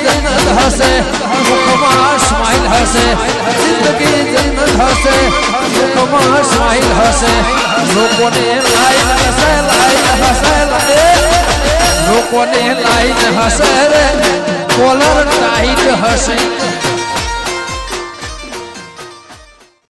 જન્નત હશે મુખમાં સ્માઈલ હશે જિંદગી જન્નત હશે મુખમાં સ્માઈલ હશે લોકોને લાઈન હશે લોકોને લાઈન હશે રે કોલર ટાઈટ હશે